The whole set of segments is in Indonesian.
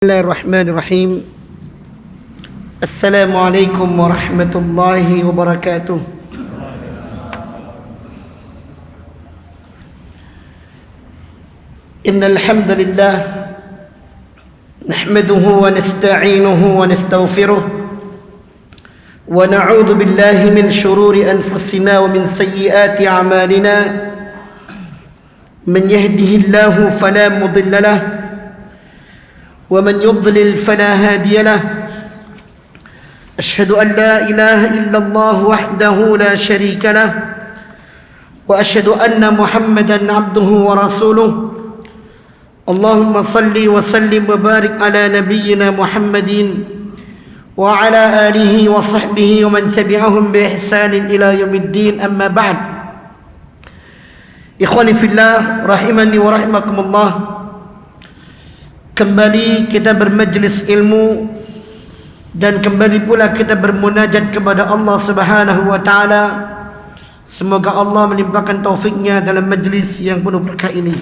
Bismillahirrahmanirrahim. Assalamualaikum warahmatullahi wabarakatuh. Innal hamdalillah nahmaduhu wa nasta'inuhu wa nastaghfiruh wa na'udzu billahi min shururi anfusina wa min sayyiati a'malina. Man yahdihillahu fala mudilla lahu ومن يضلل فلا هادي له. أشهد أن لا إله إلا الله وحده لا شريك له وأشهد أن محمدا عبده ورسوله. اللهم صل وسلم وبارك على نبينا محمد وعلى آله وصحبه ومن تبعهم بإحسان إلى يوم الدين. أما بعد، إخواني في الله rahimani wa rahimakumullah. Kembali kita bermajlis ilmu dan kembali pula kita bermunajat kepada Allah Subhanahu wa taala. Semoga Allah melimpahkan taufiknya dalam majlis yang penuh berkah ini.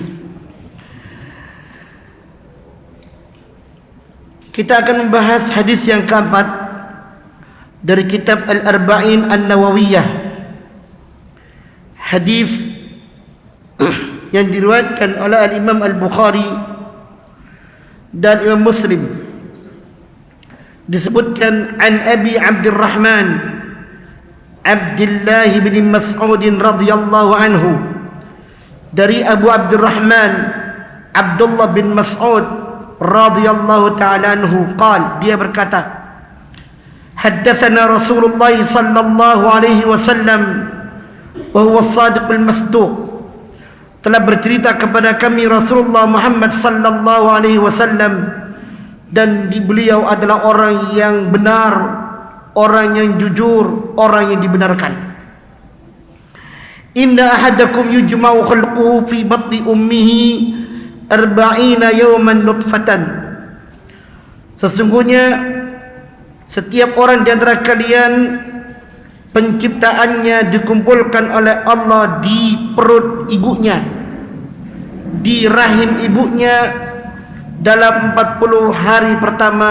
Kita akan membahas hadis yang keempat dari kitab Al-Arba'in An-Nawawiyah. Hadis yang diriwayatkan oleh Al-Imam Al-Bukhari dan Imam Muslim. Disebutkan an Abi Abdurrahman Abdullah bin Mas'ud radhiyallahu anhu, dari Abu Abdurrahman Abdullah bin Mas'ud radhiyallahu ta'ala anhu, dia berkata, haddatsana Rasulullah sallallahu alaihi wasallam wa huwa as-sadiqul masduq, telah bercerita kepada kami Rasulullah Muhammad sallallahu alaihi wasallam, dan beliau adalah orang yang benar, orang yang jujur, orang yang dibenarkan. Inna ahadakum yujma'u khalquhu fi batni ummihi 40 yawman nutfatan. Sesungguhnya setiap orang di antara kalian penciptaannya dikumpulkan oleh Allah di perut ibunya, di rahim ibunya, dalam 40 hari pertama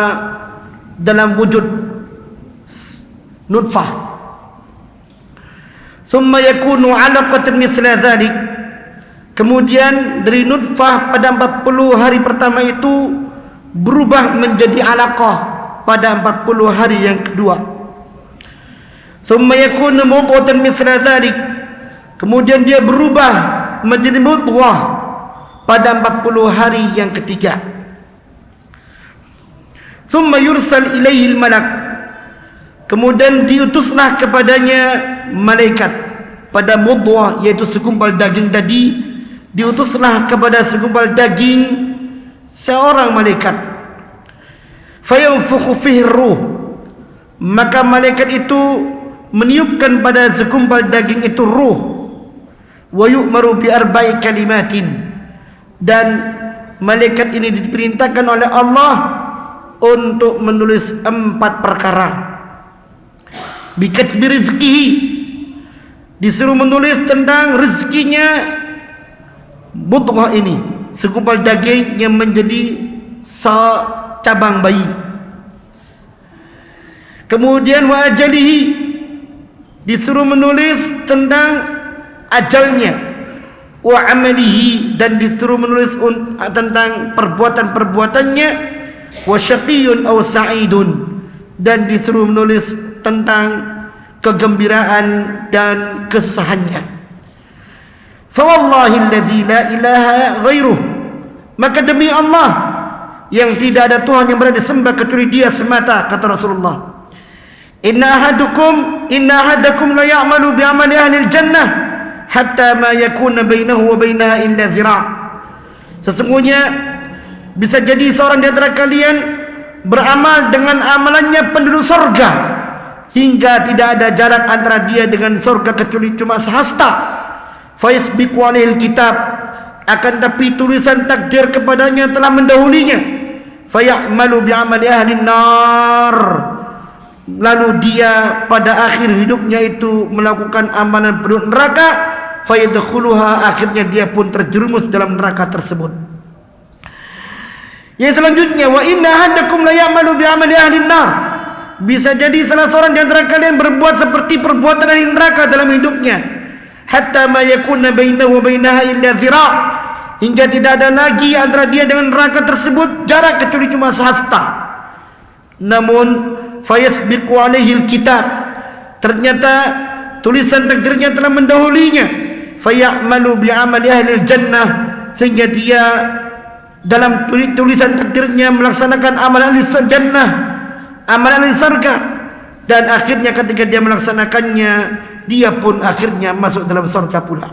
dalam wujud nutfah. Thumma yakunu 'alaqatan mithla dhalik. Kemudian dari nutfah pada 40 hari pertama itu berubah menjadi 'alaqah pada 40 hari yang kedua. Thumma yakunu mudghatan mithla dhalik. Kemudian dia berubah menjadi mudghah pada 40 hari yang ketiga. Thumma yursal ilaihi al-malak. Kemudian diutuslah kepadanya malaikat pada mudghah, yaitu segumpal daging tadi. Diutuslah kepada segumpal daging seorang malaikat. Fayanfukhu fihi ruh. Maka malaikat itu meniupkan pada segumpal daging itu ruh. Wa yu'maru bi arba'i kalimatin. Dan malaikat ini diperintahkan oleh Allah untuk menulis 4 perkara. Bikatbi rizkihi, disuruh menulis tentang rezekinya mudghah ini, segumpal daging yang menjadi cabang bayi. Kemudian wa ajalihi, disuruh menulis tentang ajalnya. Wa amalihi, dan disuruh menulis tentang perbuatan-perbuatannya. Wa syaqiyyun aw sa'idun, dan disuruh menulis tentang kegembiraan dan kesusahannya. Fa wallahi alladzi la ilaha ghairuh, maka demi Allah yang tidak ada Tuhan yang berhak disembah kecuali Dia semata, kata Rasulullah. Inna ahadakum la ya'malu bi amali ahli al-jannah hatta ma yakuna bainahu wa bainaha illa zira'. Sesungguhnya bisa jadi seorang di antara kalian beramal dengan amalannya penduduk surga hingga tidak ada jarak antara dia dengan surga kecuali cuma sehasta. Fa yasbiqu alaihil kitab, akan tapi tulisan takdir kepadanya telah mendahulinya. Fa ya'malu bi amali ahli nar, lalu dia pada akhir hidupnya itu melakukan amalan penduduk neraka. Fa yadkhuluha, akhirnya dia pun terjerumus dalam neraka tersebut. Yang selanjutnya, wa inna ahadakum la ya'malu bi amali ahli nar. Bisa jadi salah seorang di antara kalian berbuat seperti perbuatan ahli neraka dalam hidupnya. Hatta ma yakuna bainahu wa bainaha illa dhira'. Hingga tidak ada lagi antara dia dengan neraka tersebut jarak kecuali cuma sehasta. Namun fayasbiqu alaihi alkitab. Ternyata tulisan takdirnya telah mendahulinya. Fayamalu bi amali ahli jannah. Sehingga dia dalam tulisan takdirnya melaksanakan amalan ahli jannah, amalan ahli surga, dan akhirnya ketika dia melaksanakannya, dia pun akhirnya masuk dalam surga pula.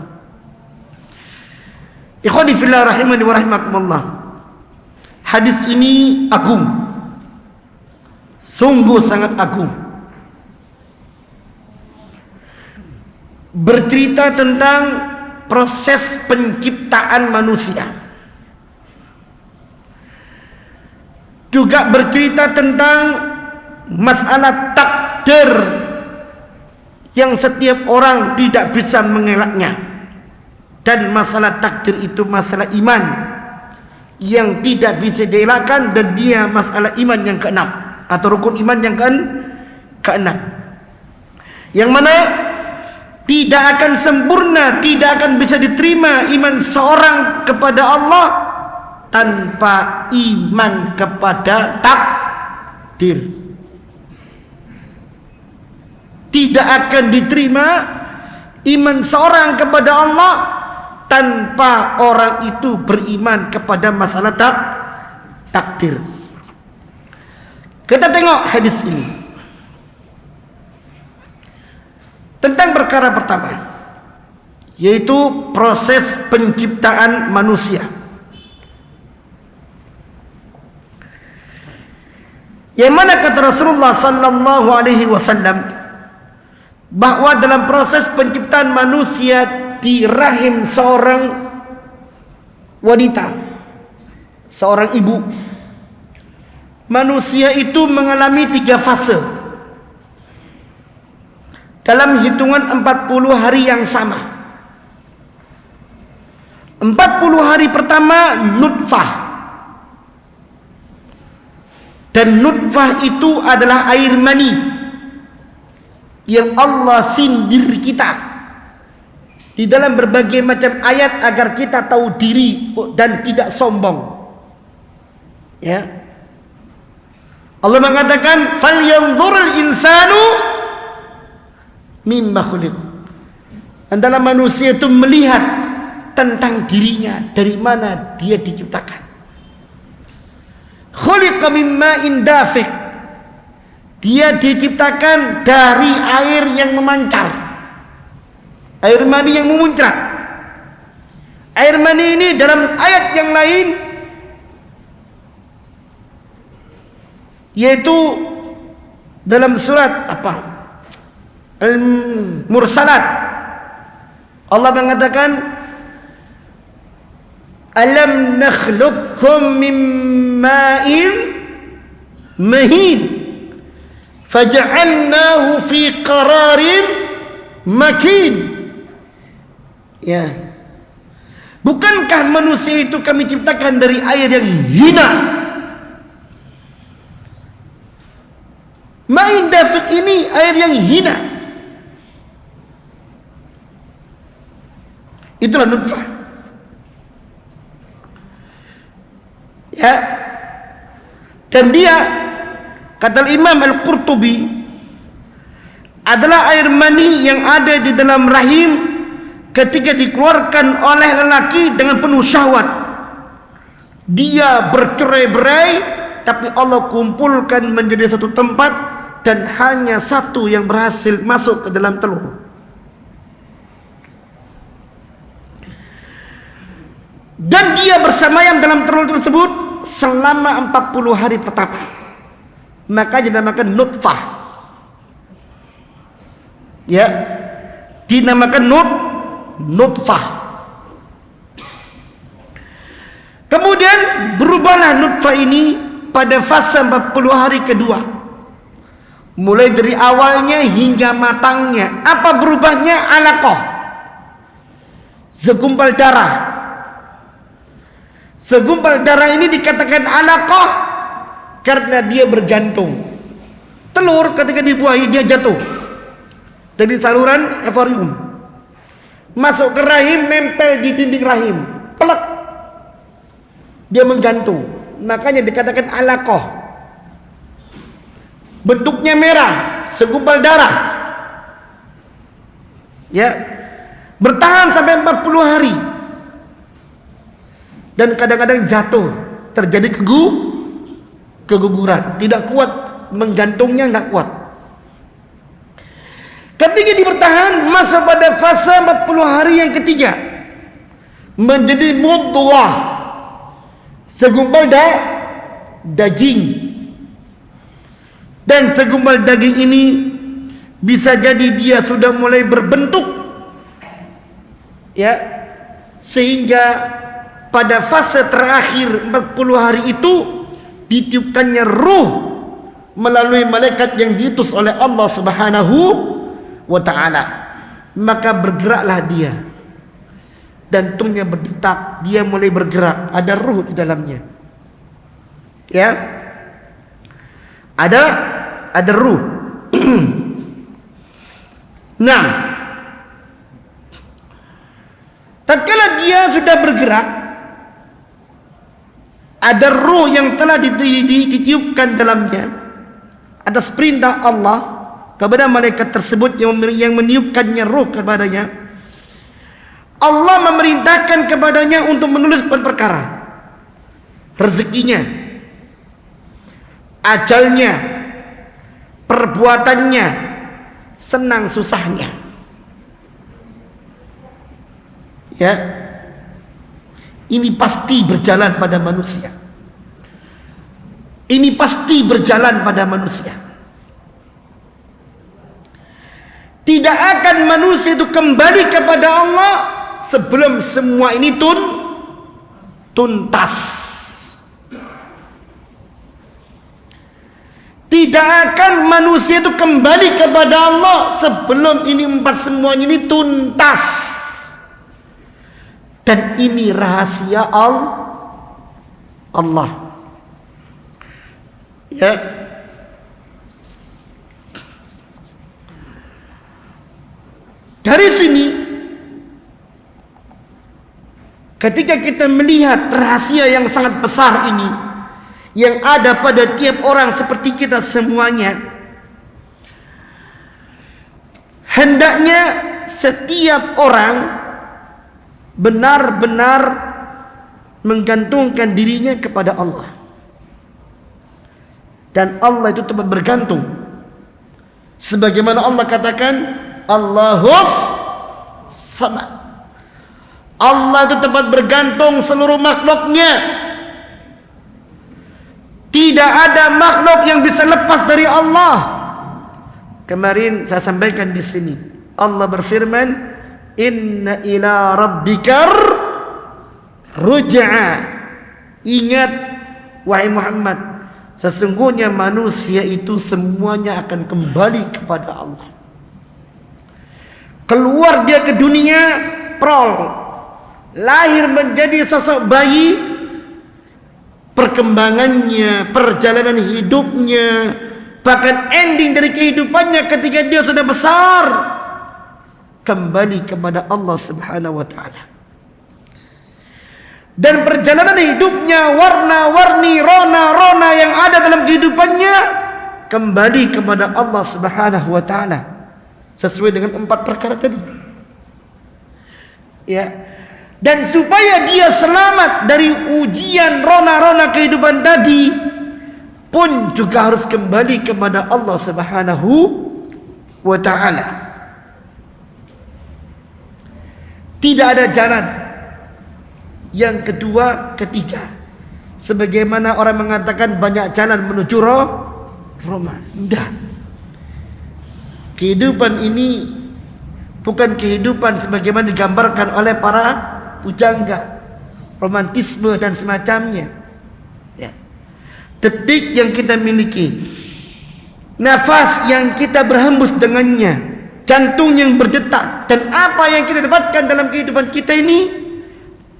Ikhwani fillah rahimani wa rahimakumullah. Hadis ini agung, sungguh sangat agung. Bercerita tentang proses penciptaan manusia. Juga bercerita tentang masalah takdir yang setiap orang tidak bisa mengelaknya. Dan masalah takdir itu masalah iman yang tidak bisa dielakkan, dan dia masalah iman yang keenam atau rukun iman yang keenam, yang mana tidak akan sempurna, tidak akan bisa diterima iman seorang kepada Allah tanpa iman kepada takdir. Tidak akan diterima iman seorang kepada Allah tanpa orang itu beriman kepada masalah takdir. Kita tengok hadis ini tentang perkara pertama, yaitu proses penciptaan manusia. Yang mana kata Rasulullah sallallahu alaihi wasallam bahwa dalam proses penciptaan manusia di rahim seorang wanita, seorang ibu, manusia itu mengalami 3 fase dalam hitungan 40 hari yang sama. 40 hari pertama nutfah. Dan nutfah itu adalah air mani yang Allah sindir kita di dalam berbagai macam ayat agar kita tahu diri dan tidak sombong. Ya. Allah mengatakan, "Falyanzurul insanu mimma khuliq." Dan dalam manusia itu melihat tentang dirinya, dari mana dia diciptakan. Khuliqa min ma'in dafiq. Dia diciptakan dari air yang memancar, air mani yang memuncrat. Air mani ini dalam ayat yang lain, yaitu dalam surat apa? Al-Mursalat. Allah mengatakan, "Alam nakhluqkum min ma'in mahin faja'alnahu fi qararin makin." Ya. Bukankah manusia itu kami ciptakan dari air yang hina? Ma'in dafiq ini air yang hina. Itulah nutfah. Ya. Dan dia, kata Imam Al-Qurtubi, adalah air mani yang ada di dalam rahim ketika dikeluarkan oleh lelaki dengan penuh syahwat. Dia bercerai-berai, tapi Allah kumpulkan menjadi satu tempat, dan hanya satu yang berhasil masuk ke dalam telur. Dan dia bersemayam dalam telur tersebut selama 40 hari pertama. Maka dinamakan nutfah. Ya, dinamakan nutfah. Kemudian berubahlah nutfah ini pada fase 40 hari kedua. Mulai dari awalnya hingga matangnya. Apa berubahnya? Alaqah, segumpal darah. Segumpal darah ini dikatakan alaqah karena dia bergantung. Telur ketika dibuahi dia jatuh dari saluran eforium, masuk ke rahim, nempel di dinding rahim, pelek, dia menggantung. Makanya dikatakan alaqah. Bentuknya merah, segumpal darah, ya, bertahan sampai 40 hari. Dan kadang-kadang jatuh, terjadi keguguran, tidak kuat, menggantungnya nggak kuat. Ketika dia bertahan, masuk pada fase 40 hari yang ketiga, menjadi mudghah, segumpal daging. Dan segumpal daging ini bisa jadi dia sudah mulai berbentuk, ya, sehingga pada fase terakhir 40 hari itu ditiupkannya ruh melalui malaikat yang diutus oleh Allah Subhanahu wa ta'ala. Maka bergeraklah dia, jantungnya berdetak, dia mulai bergerak, ada ruh di dalamnya, ya, ada ruh. Nah, tatkala dia sudah bergerak, ada ruh yang telah ditiupkan dalamnya atas perintah Allah kepada malaikat tersebut yang meniupkannya ruh kepadanya. Allah memerintahkan kepadanya untuk menulis perkara, rezekinya, ajalnya, perbuatannya, senang susahnya, ya. Ini pasti berjalan pada manusia. Ini pasti berjalan pada manusia. Tidak akan manusia itu kembali kepada Allah sebelum semua ini tuntas. Tidak akan manusia itu kembali kepada Allah sebelum ini semuanya ini tuntas. Dan ini rahasia Allah, ya. Dari sini, ketika kita melihat rahasia yang sangat besar ini yang ada pada tiap orang seperti kita semuanya, hendaknya setiap orang benar-benar menggantungkan dirinya kepada Allah. Dan Allah itu tempat bergantung, sebagaimana Allah katakan Allahus Samad. Allah itu tempat bergantung seluruh makhluknya. Tidak ada makhluk yang bisa lepas dari Allah. Kemarin saya sampaikan di sini, Allah berfirman, inna ila rabbikar ruj'a. Ingat wahai Muhammad, sesungguhnya manusia itu semuanya akan kembali kepada Allah. Keluar dia ke dunia, prol, lahir menjadi sosok bayi, perkembangannya, perjalanan hidupnya, bahkan ending dari kehidupannya ketika dia sudah besar, kembali kepada Allah Subhanahu wa ta'ala. Dan perjalanan hidupnya, warna-warni, rona-rona yang ada dalam kehidupannya, kembali kepada Allah Subhanahu wa ta'ala, sesuai dengan 4 perkara tadi, ya. Dan supaya dia selamat dari ujian rona-rona kehidupan tadi pun juga harus kembali kepada Allah Subhanahu wa ta'ala. Tidak ada jalan yang kedua, ketiga. Sebagaimana orang mengatakan banyak jalan menuju Roma. Tidak. Kehidupan ini bukan kehidupan sebagaimana digambarkan oleh para pujangga, romantisme dan semacamnya, ya. Detik yang kita miliki, nafas yang kita berhembus dengannya, jantung yang berdetak, dan apa yang kita dapatkan dalam kehidupan kita ini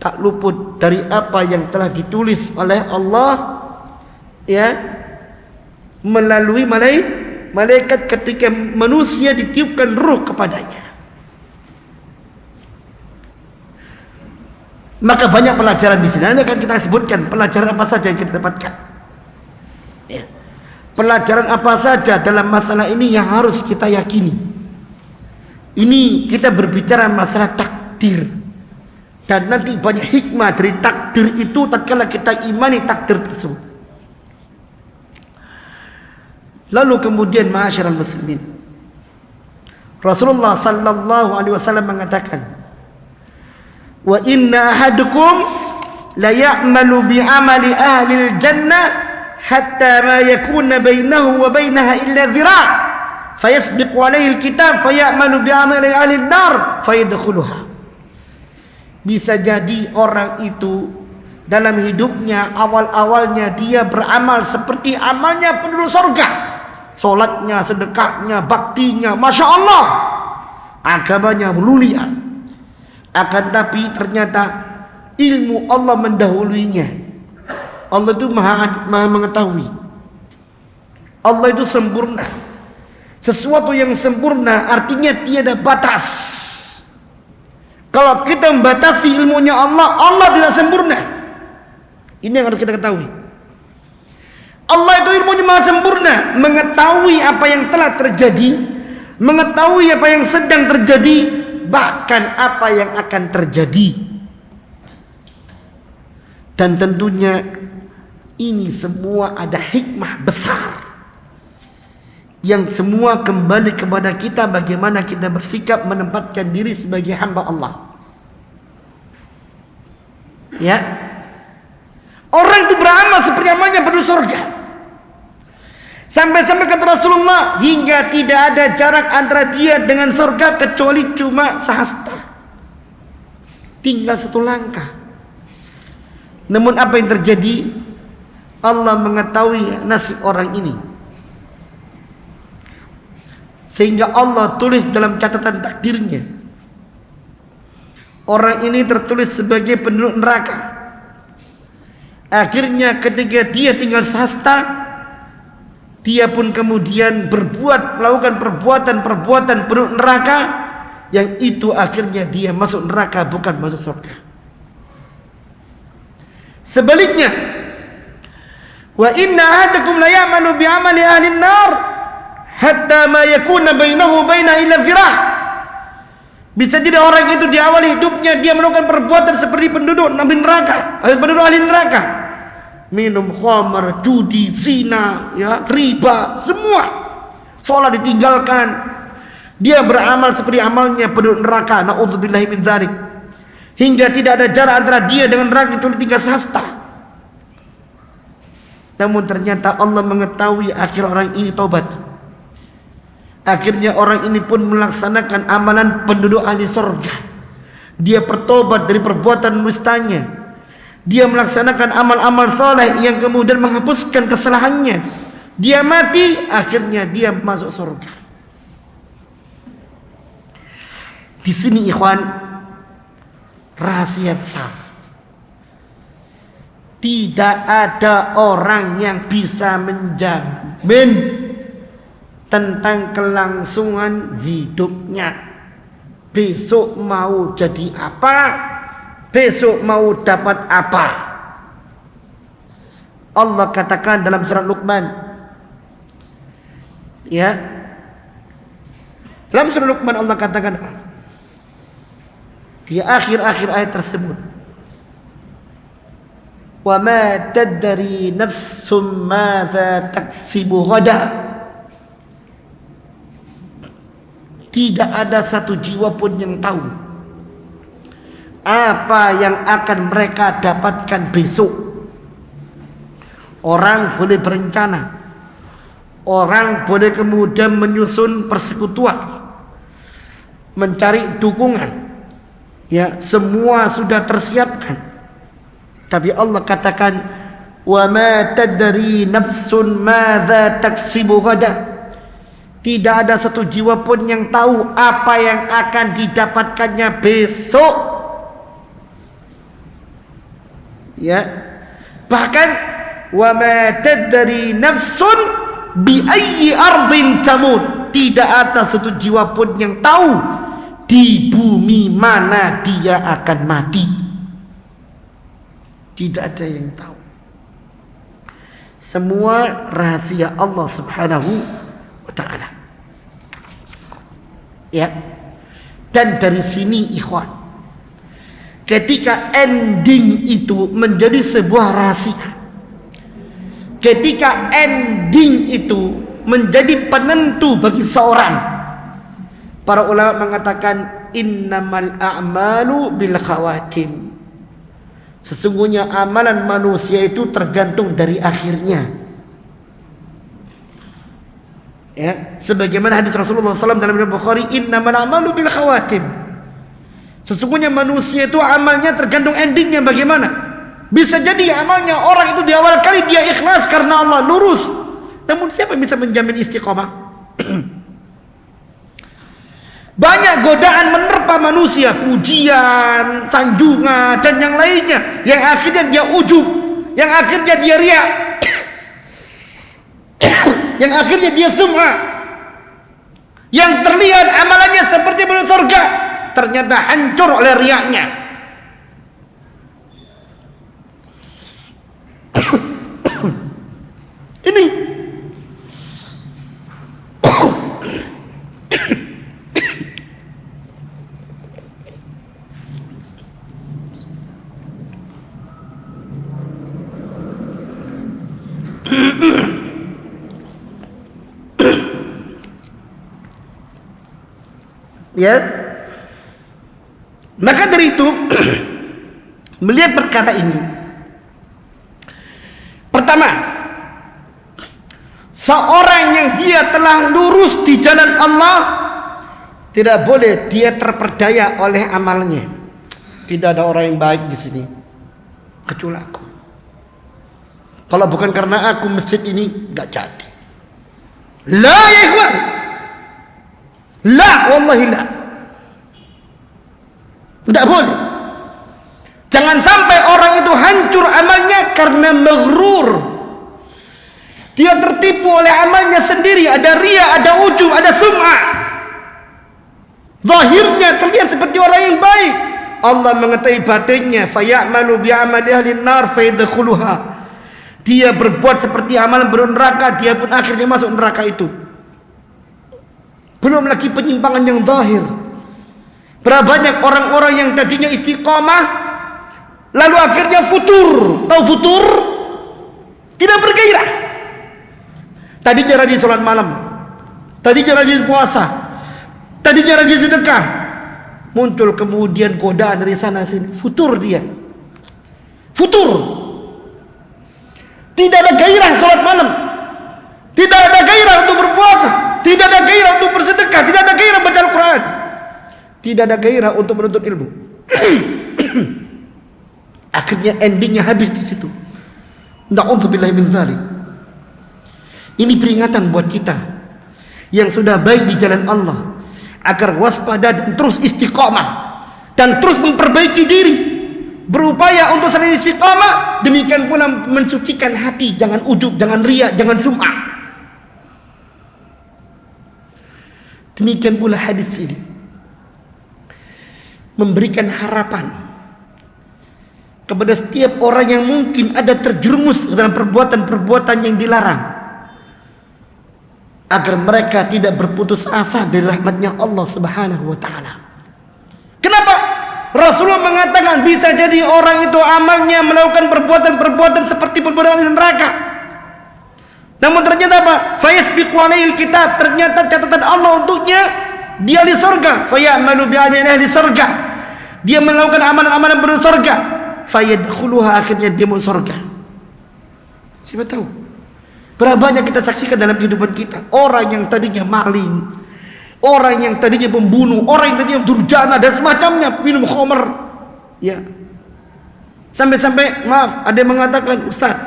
tak luput dari apa yang telah ditulis oleh Allah, ya, melalui malaikat ketika manusia ditiupkan ruh kepadanya. Maka banyak pelajaran di sini. Nanti akan kita sebutkan pelajaran apa saja yang kita dapatkan. Ya. Pelajaran apa saja dalam masalah ini yang harus kita yakini. Ini kita berbicara masalah takdir. Dan nanti banyak hikmah dari takdir itu tatkala kita imani takdir tersebut. Lalu kemudian ma'asyiral muslimin, Rasulullah sallallahu alaihi wasallam mengatakan, wa inna ahadukum la ya'malu bi amali ahli al-jannah hatta ma yakuna bainahu wa bainaha illa dhira' fayasbiqu alaihi al-kitab fayamalu bi amali ahli an-nar fayadkhuluha. Bisa jadi orang itu dalam hidupnya awal-awalnya dia beramal seperti amalnya penduduk surga, solatnya, sedekahnya, baktinya, masya Allah, agamanya mulia. Akan tapi ternyata ilmu Allah mendahuluinya. Allah itu maha mengetahui. Allah itu sempurna. Sesuatu yang sempurna artinya tiada batas. Kalau kita membatasi ilmunya Allah, Allah tidak sempurna. Ini yang harus kita ketahui. Allah itu ilmunya maha sempurna, mengetahui apa yang telah terjadi, mengetahui apa yang sedang terjadi, bahkan apa yang akan terjadi. Dan tentunya ini semua ada hikmah besar, yang semua kembali kepada kita, bagaimana kita bersikap menempatkan diri sebagai hamba Allah. Ya, orang itu beramal seperti amalnya penduduk surga. Sampai-sampai kata Rasulullah, hingga tidak ada jarak antara dia dengan surga kecuali cuma sehasta, tinggal satu langkah. Namun apa yang terjadi? Allah mengetahui nasib orang ini, sehingga Allah tulis dalam catatan takdirnya, orang ini tertulis sebagai penduduk neraka. Akhirnya ketika dia tinggal sehasta, dia pun kemudian melakukan perbuatan penduduk neraka, yang itu akhirnya dia masuk neraka, bukan masuk surga. Sebaliknya, wa inna ahadakum la ya'malu bi amali ahli an-nar hatta ma yakuna bainahu baina illa dhira'. Bisa jadi orang itu di awal hidupnya dia melakukan perbuatan seperti penduduk neraka, penduduk ahli neraka. Minum khamar, judi, zina, ya, riba, semua. Salat ditinggalkan. Dia beramal seperti amalnya penduduk neraka. Na'udzubillahi min dzalik. Hingga tidak ada jarak antara dia dengan neraka itu tinggal sehasta. Namun ternyata Allah mengetahui akhir orang ini taubat. Akhirnya orang ini pun melaksanakan amalan penduduk ahli surga. Dia bertobat dari perbuatan dustanya. Dia melaksanakan amal-amal soleh yang kemudian menghapuskan kesalahannya. Dia mati, akhirnya dia masuk surga. Di sini ikhwan, rahasia besar. Tidak ada orang yang bisa menjamin tentang kelangsungan hidupnya. Besok mau jadi apa? Besok mau dapat apa? Allah katakan dalam surat Luqman, ya, dalam surat Luqman Allah katakan di akhir-akhir ayat tersebut, wa ma tadri nafsum madza taksibu ghada. Tidak ada satu jiwa pun yang tahu apa yang akan mereka dapatkan besok. Orang boleh berencana, orang boleh kemudian menyusun persekutuan, mencari dukungan, ya, semua sudah tersiapkan. Tapi Allah katakan, wa ma tadri nafsun madza taksibu ghada. Tidak ada satu jiwa pun yang tahu apa yang akan didapatkannya besok. Ya. Bahkan wa ma tadri nafsun bi ayyi ardin tamut. Tidak ada satu jiwa pun yang tahu di bumi mana dia akan mati. Tidak ada yang tahu. Semua rahasia Allah Subhanahu wa taala. Ya. Dan dari sini ikhwan, ketika ending itu menjadi sebuah rahasia, ketika ending itu menjadi penentu bagi seorang, para ulama mengatakan innamal a'malu bil khawatim. Sesungguhnya amalan manusia itu tergantung dari akhirnya. Ya, sebagaimana hadis Rasulullah SAW dalam Riwayat Bukhari, innamal a'malu bil khawatim. Sesungguhnya manusia itu amalnya tergantung endingnya bagaimana. Bisa jadi amalnya orang itu di awal kali dia ikhlas karena Allah, lurus. Namun siapa yang bisa menjamin istiqomah? Banyak godaan menerpa manusia, pujian, sanjungan dan yang lainnya, yang akhirnya dia ujub, yang akhirnya dia riya, yang akhirnya dia sum'ah, yang terlihat amalannya seperti menuju surga, ternyata hancur oleh riyanya. Ini ya. Maka dari itu melihat perkara ini, pertama, seorang yang dia telah lurus di jalan Allah tidak boleh dia terperdaya oleh amalnya. Tidak ada orang yang baik di sini kecuali aku. Kalau bukan karena aku masjid ini enggak jadi. La ya ikhwan. La wallahi la. Tidak boleh. Jangan sampai orang itu hancur amalnya karena maghrur. Dia tertipu oleh amalnya sendiri. Ada riya, ada ujub, ada sum'ah. Zahirnya terlihat seperti orang yang baik. Allah mengetahui batinnya. Faya'malu bi'amali ahli nar fayadkhuluha. Dia berbuat seperti amalan penduduk neraka, dia pun akhirnya masuk neraka itu. Belum lagi penyimpangan yang zahir. Berapa banyak orang-orang yang tadinya istiqamah lalu akhirnya futur. Tahu futur? Tidak bergairah. Tadinya rajin sholat malam, tadinya rajin puasa, tadinya rajin sedekah. Muncul kemudian godaan dari sana sini, futur dia. Futur. Tidak ada gairah sholat malam, tidak ada gairah untuk berpuasa, tidak ada gairah untuk bersedekah, tidak ada gairah baca Al-Quran, tidak ada gairah untuk menuntut ilmu. Akhirnya endingnya habis di situ. Na'udzubillahi min dzalik. Ini peringatan buat kita yang sudah baik di jalan Allah agar waspada dan terus istiqamah dan terus memperbaiki diri, berupaya untuk selalu istiqamah. Demikian pula mensucikan hati, jangan ujub, jangan riya, jangan sum'ah. Demikian pula hadis ini memberikan harapan kepada setiap orang yang mungkin ada terjerumus dalam perbuatan-perbuatan yang dilarang, agar mereka tidak berputus asa dari rahmatnya Allah Subhanahu wa ta'ala. Kenapa? Rasulullah mengatakan bisa jadi orang itu amalnya melakukan perbuatan-perbuatan seperti perbuatan neraka, namun ternyata apa? Fayasbiqu alaihil kitab, ternyata catatan Allah untuknya dia di surga. Fayamalu bi'amali ahli surga, dia melakukan amalan-amalan penduduk surga. Fayadkhuluha, akhirnya dia masuk surga. Siapa tahu berapa banyak kita saksikan dalam kehidupan kita, orang yang tadinya maling, orang yang tadinya pembunuh, orang yang tadinya durjana dan semacamnya, minum khamr, ya. Sampai-sampai maaf, ada yang mengatakan, Ustaz,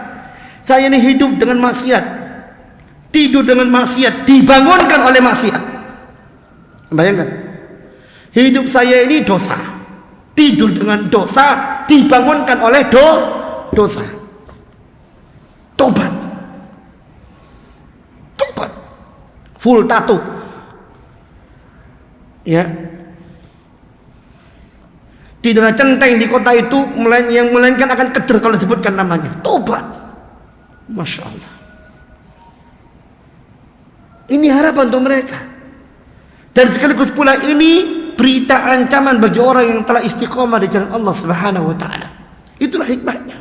saya ini hidup dengan maksiat, tidur dengan maksiat, dibangunkan oleh maksiat. Bayangkan, hidup saya ini dosa, tidur dengan dosa, dibangunkan oleh dosa. Tobat. Tobat. Full tato. Ya. Tidak ada centeng di kota itu yang melainkan akan keder kalau disebutkan namanya. Tobat. Masya Allah. Ini harapan untuk mereka. Dan sekaligus pula ini berita ancaman bagi orang yang telah istiqomah di jalan Allah Subhanahu wa taala. Itulah hikmahnya.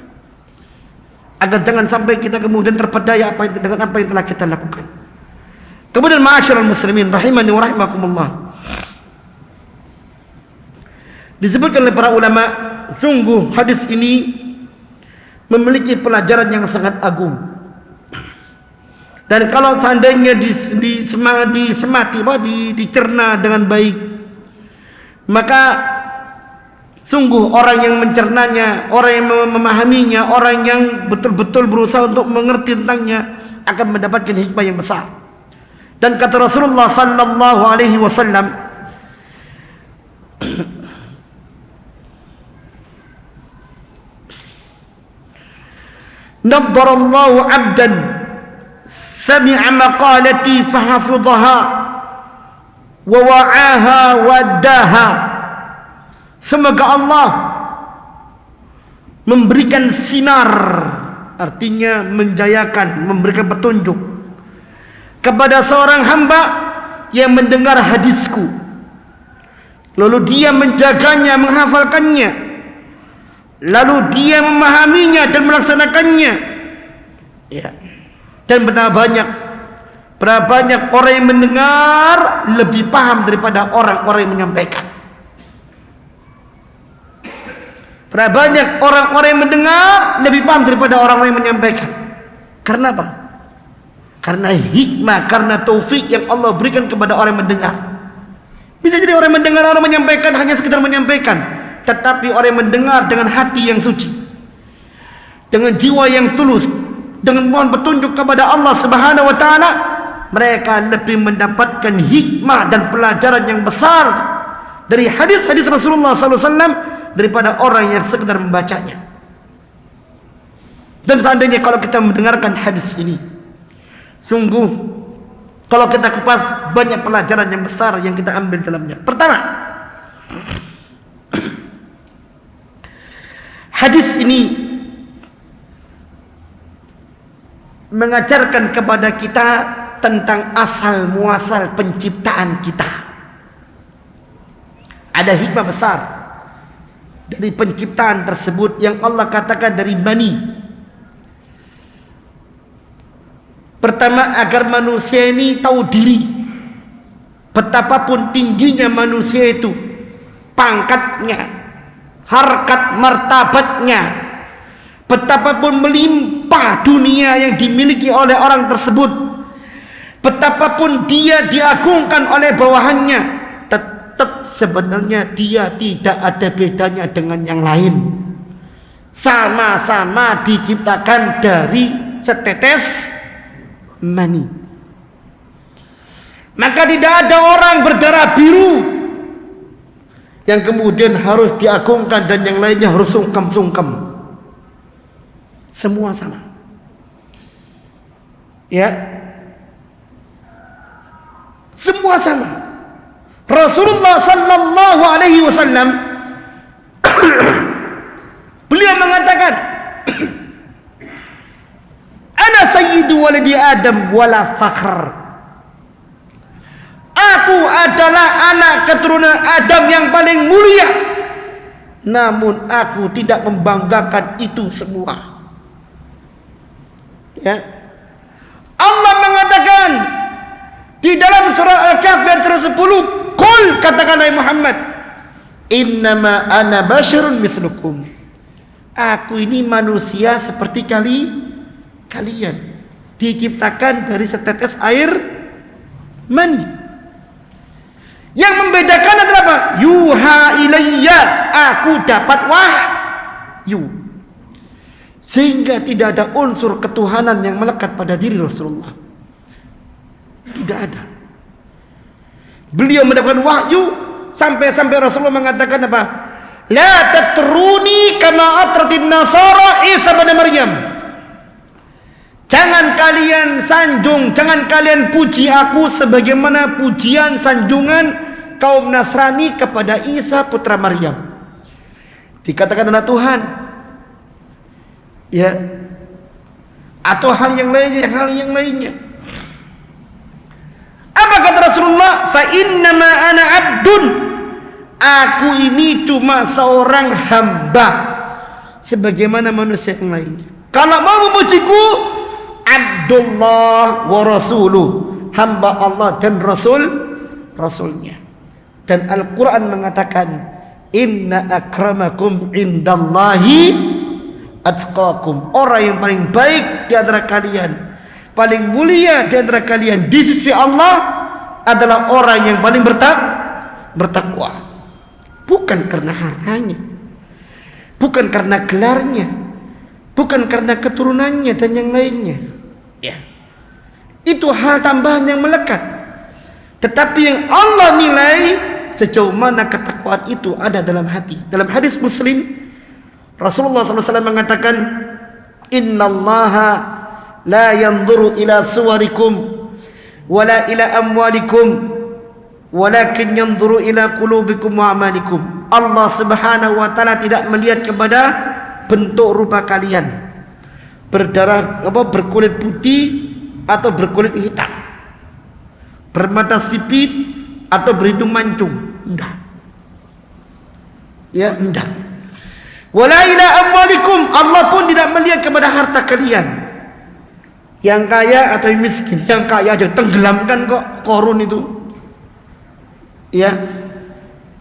Agar jangan sampai kita kemudian terpedaya dengan apa yang telah kita lakukan. Kemudian ma'asyiral muslimin rahimani wa rahimakumullah. Disebutkan oleh para ulama, sungguh hadis ini memiliki pelajaran yang sangat agung. Dan kalau seandainya dicerna dengan baik, maka sungguh orang yang mencernanya, orang yang memahaminya, orang yang betul-betul berusaha untuk mengerti tentangnya akan mendapatkan hikmah yang besar. Dan kata Rasulullah sallallahu alaihi wasallam, naddarallahu 'abdan sami'a maqalati fahafidhaha wa wa'aha waddaha. Semoga Allah memberikan sinar, artinya menjayakan, memberikan petunjuk kepada seorang hamba yang mendengar hadisku, lalu dia menjaganya, menghafalkannya, lalu dia memahaminya dan melaksanakannya. Ya. Dan berapa banyak orang yang mendengar lebih paham daripada orang-orang yang menyampaikan. Berapa banyak orang-orang yang mendengar lebih paham daripada orang-orang yang menyampaikan. Karena apa? Karena hikmah, karena taufik yang Allah berikan kepada orang yang mendengar. Bisa jadi orang yang mendengar, orang menyampaikan hanya sekedar menyampaikan, tetapi orang yang mendengar dengan hati yang suci, dengan jiwa yang tulus, dengan mohon petunjuk kepada Allah Subhanahu wa taala, mereka lebih mendapatkan hikmah dan pelajaran yang besar dari hadis-hadis Rasulullah SAW daripada orang yang sekedar membacanya. Dan seandainya kalau kita mendengarkan hadis ini, sungguh kalau kita kupas banyak pelajaran yang besar yang kita ambil dalamnya. Pertama, hadis ini mengajarkan kepada kita tentang asal muasal penciptaan kita. Ada hikmah besar dari penciptaan tersebut yang Allah katakan dari mani. Pertama, agar manusia ini tahu diri. Betapapun tingginya manusia itu, pangkatnya, harkat martabatnya, betapapun melimpah dunia yang dimiliki oleh orang tersebut, betapapun dia diagungkan oleh bawahannya, tetap sebenarnya dia tidak ada bedanya dengan yang lain. Sama-sama diciptakan dari setetes mani. Maka tidak ada orang berdarah biru yang kemudian harus diagungkan dan yang lainnya harus sungkem-sungkem. Semua sama. Ya. Semua sama. Rasulullah sallallahu alaihi wasallam beliau mengatakan, "Ana sayyidu waladi Adam wala fakhr." Aku adalah anak keturunan Adam yang paling mulia, namun aku tidak membanggakan itu semua. Ya. Allah mengatakan di dalam surah Al-Kahfi surah 10, "Qul," katakanlah Muhammad, "Innama ana basyarun mislukum." Aku ini manusia seperti kalian, diciptakan dari setetes air mani. Yang membedakan adalah apa? Yuha ilayya, aku dapat wahyu. Sehingga tidak ada unsur ketuhanan yang melekat pada diri Rasulullah. Tidak ada. Beliau mendapatkan wahyu sampai Rasulullah mengatakan apa? La tatruni kama atratin nasara Isa bin Maryam. Jangan kalian sanjung, jangan kalian puji aku sebagaimana pujian sanjungan kaum Nasrani kepada Isa putra Maryam. Dikatakan anak Tuhan, ya, atau hal yang lainnya. Apa kata Rasulullah? Fa innama ana abdun. Aku ini cuma seorang hamba sebagaimana manusia yang lainnya. Kalau mau memujiku, Abdullah wa rasuluh, hamba Allah dan rasulnya. Dan Al-Quran mengatakan, inna akramakum indallahi atqakum. Orang yang paling baik di antara kalian, paling mulia di antara kalian di sisi Allah adalah orang yang paling bertakwa. Bukan karena hartanya, bukan karena gelarnya, bukan karena keturunannya dan yang lainnya. Ya, itu hal tambahan yang melekat. Tetapi yang Allah nilai sejauh mana ketakwaan itu ada dalam hati. Dalam hadis Muslim, Rasulullah SAW mengatakan, innallaha la yanzuru ila suwarikum wala ila amwalikum walakin yanzuru ila qulubikum wa amalikum. Allah Subhanahu wa taala tidak melihat kepada bentuk rupa kalian, berkulit putih atau berkulit hitam, bermata sipit atau berhidung mancung. Enggak. Ya, enggak. Wala ila amwalikum. Allah pun tidak melihat kepada harta kalian, yang kaya atau yang miskin. Yang kaya aja tenggelamkan kok korun itu. Ya.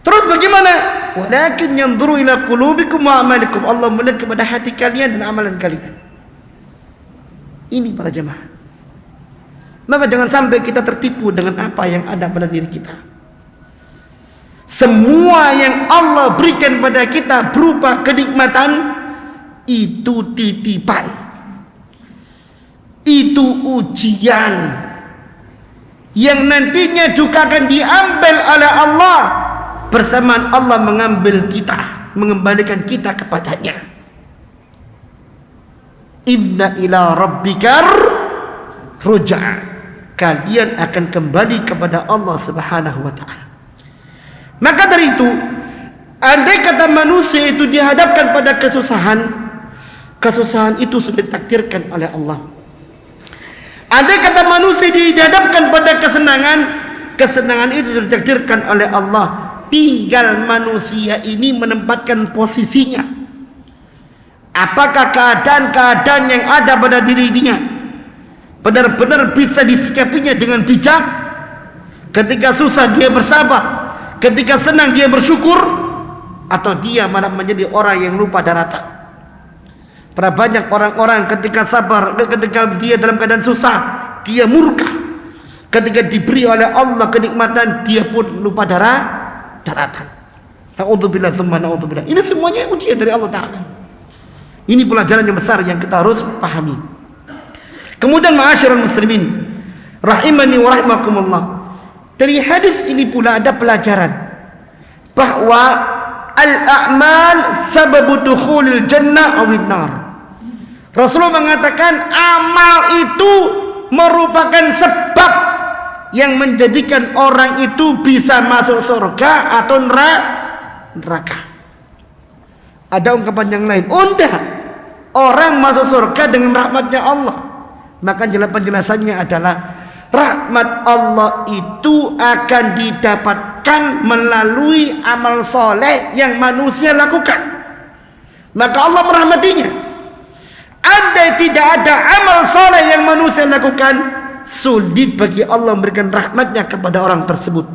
Terus bagaimana? Walakin yanzuru ila qulubikum wa amalikum. Allah melihat kepada hati kalian dan amalan kalian. Ini para jemaah. Maka jangan sampai kita tertipu dengan apa yang ada pada diri kita. Semua yang Allah berikan pada kita berupa kenikmatan itu titipan, itu ujian yang nantinya juga akan diambil oleh Allah. Bersamaan Allah mengambil kita, mengembalikan kita kepadanya. Inna ila rabbikar ruja'. Kalian akan kembali kepada Allah Subhanahu wa ta'ala. Maka dari itu, andai kata manusia itu dihadapkan pada kesusahan, kesusahan itu sudah ditakdirkan oleh Allah. Andai kata manusia dihadapkan pada kesenangan, kesenangan itu sudah ditakdirkan oleh Allah. Tinggal manusia ini menempatkan posisinya. Apakah keadaan-keadaan yang ada pada dirinya benar-benar bisa disikapinya dengan bijak? Ketika susah dia bersabar, ketika senang dia bersyukur, atau dia malah menjadi orang yang lupa daratan? Berapa banyak orang-orang ketika sabar, ketika dia dalam keadaan susah, dia murka. Ketika diberi oleh Allah kenikmatan, dia pun lupa daratan. Na'udzubillah tsumma na'udzubillah. Ini semuanya ujian dari Allah Ta'ala. Ini pelajaran yang besar yang kita harus pahami. Kemudian ma'asyiral muslimin rahimani wa rahimakumullah, dari hadis ini pula ada pelajaran bahwa al-a'mal sababu dukhulil jannah awin nar. Rasulullah mengatakan amal itu merupakan sebab yang menjadikan orang itu bisa masuk surga atau neraka. Ada ungkapan yang lain, orang masuk surga dengan rahmatnya Allah. Maka penjelasannya adalah rahmat Allah itu akan didapatkan melalui amal soleh yang manusia lakukan. Maka Allah merahmatinya. Andai tidak ada amal soleh yang manusia lakukan, sulit bagi Allah memberikan rahmatnya kepada orang tersebut.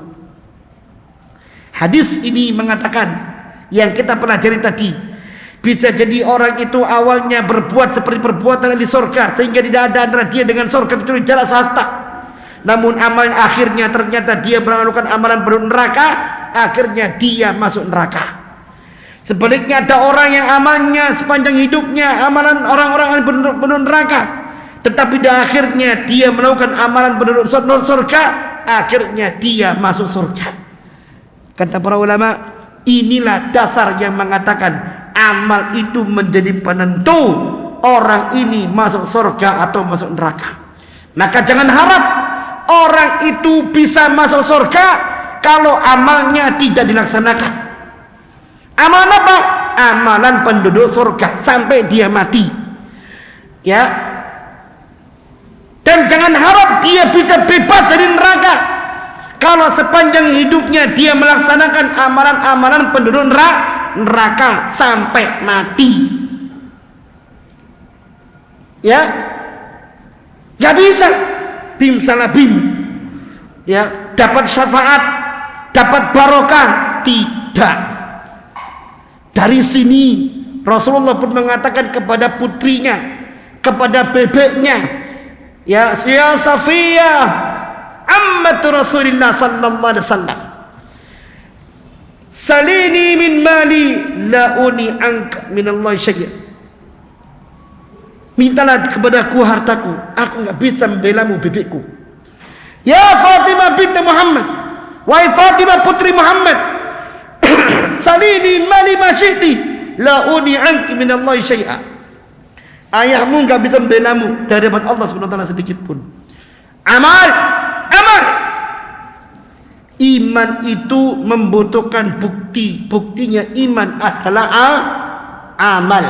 Hadis ini mengatakan yang kita pelajari tadi, bisa jadi orang itu awalnya berbuat seperti perbuatan di surga, sehingga tidak ada antara dia dengan surga kecuali jarak sehasta. Namun amal akhirnya ternyata dia melakukan amalan penduduk neraka, akhirnya dia masuk neraka. Sebaliknya ada orang yang amalnya sepanjang hidupnya amalan orang-orang penduduk neraka, tetapi di akhirnya dia melakukan amalan penduduk surga, akhirnya dia masuk surga. Kata para ulama, Inilah dasar yang mengatakan amal itu menjadi penentu orang ini masuk surga atau masuk neraka. Maka jangan harap orang itu bisa masuk surga kalau amalnya tidak dilaksanakan. Amalan apa? Amalan penduduk surga sampai dia mati. Ya. Dan jangan harap dia bisa bebas dari neraka kalau sepanjang hidupnya dia melaksanakan amalan-amalan penduduk neraka sampai mati. Ya. Gak bisa bim salah bim. Ya, dapat syafaat, dapat barokah, tidak. Dari sini Rasulullah pun mengatakan kepada putrinya, kepada bebeknya, ya Safiyah, ammatu Rasulillah sallallahu alaihi wasallam, salini min mali la uni anka min Allah syai'a. Mintalah kepadaku hartaku, aku enggak bisa membelamu bebekku. Ya Fatimah binti Muhammad, wahai Fatimah putri Muhammad, salini mali ma syi'ti la uni anki min Allah syai'a. Ayahmu enggak bisa membelamu dari Allah Subhanahu wa taala sedikit pun. Amal. Iman itu membutuhkan bukti. Buktinya iman adalah amal.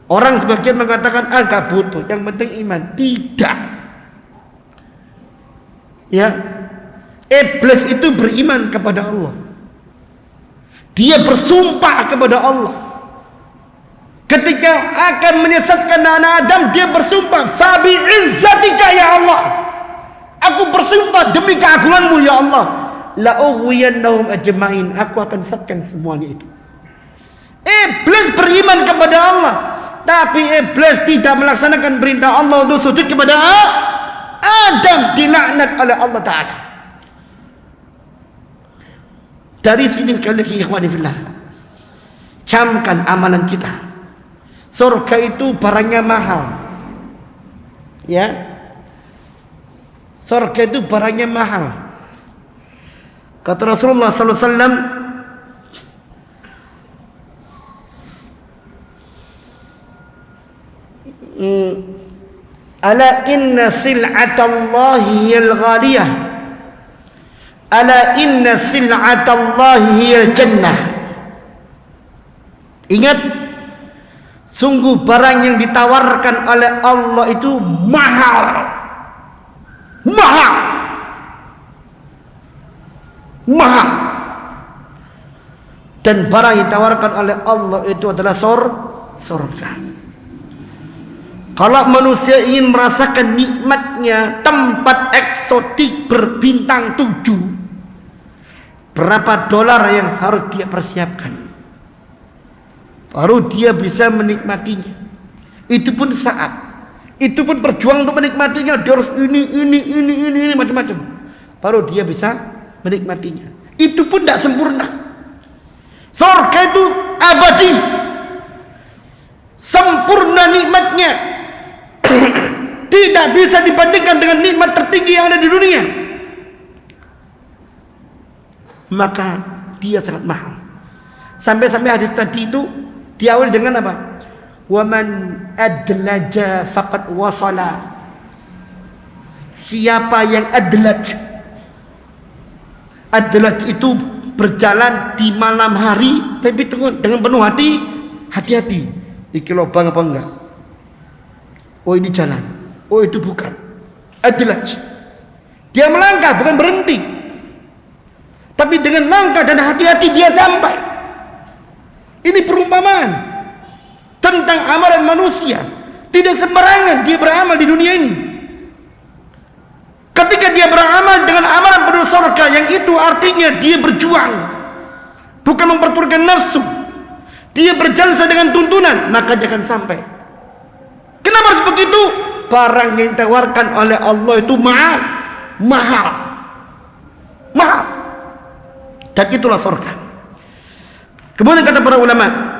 Orang sebagian mengatakan enggak butuh, yang penting iman. Tidak. Ya. Iblis itu beriman kepada Allah. Dia bersumpah kepada Allah. Ketika akan menyesatkan anak Adam, dia bersumpah, "Fabi izzatika ya Allah." Aku bersumpah demi keagunganmu ya Allah, la ughwiyannahum ajma'in. Aku akan sesatkan semuanya itu. Iblis beriman kepada Allah, tapi iblis tidak melaksanakan perintah Allah untuk sujud kepada Adam, dilaknat oleh Allah Ta'ala. Dari sini sekali lagi ikhwani fillah, camkan amalan kita. Surga itu barangnya mahal. Ya. Surga itu barangnya mahal. Kata Rasulullah sallallahu alaihi wasallam, ala inna sil'atallahi hiyal ghaliyah. Ala inna sil'atallahi hiyal jannah. Ingat, sungguh barang yang ditawarkan oleh Allah itu mahal. Dan barang yang ditawarkan oleh Allah itu adalah surga. Kalau manusia ingin merasakan nikmatnya tempat eksotik berbintang 7, berapa dolar yang harus dia persiapkan? Baru dia bisa menikmatinya. Itu pun saat. Itu pun berjuang untuk menikmatinya. Dia harus ini macam-macam. Baru dia bisa menikmatinya. Itu pun tidak sempurna. Surga itu abadi. Sempurna nikmatnya. Tidak bisa dibandingkan dengan nikmat tertinggi yang ada di dunia. Maka dia sangat mahal. Sampai-sampai hadis tadi itu diawali dengan apa? Waman adlaja faqad wasala. Siapa yang adlaj? Adlaj itu berjalan di malam hari tapi dengan penuh hati-hati. Iki lobang apa enggak? Oh ini jalan. Oh itu bukan. Adlaj. Dia melangkah bukan berhenti. Tapi dengan langkah dan hati-hati dia sampai. Ini perumpamaan tentang amalan manusia. Tidak sembarangan dia beramal di dunia ini. Ketika dia beramal dengan amalan penduduk surga, yang itu artinya dia berjuang, bukan memperturutkan nafsu. Dia berjalan sesuai dengan tuntunan, maka dia akan sampai. Kenapa harus begitu? Barang yang ditawarkan oleh Allah itu mahal. Dan itulah surga. Kemudian kata para ulama,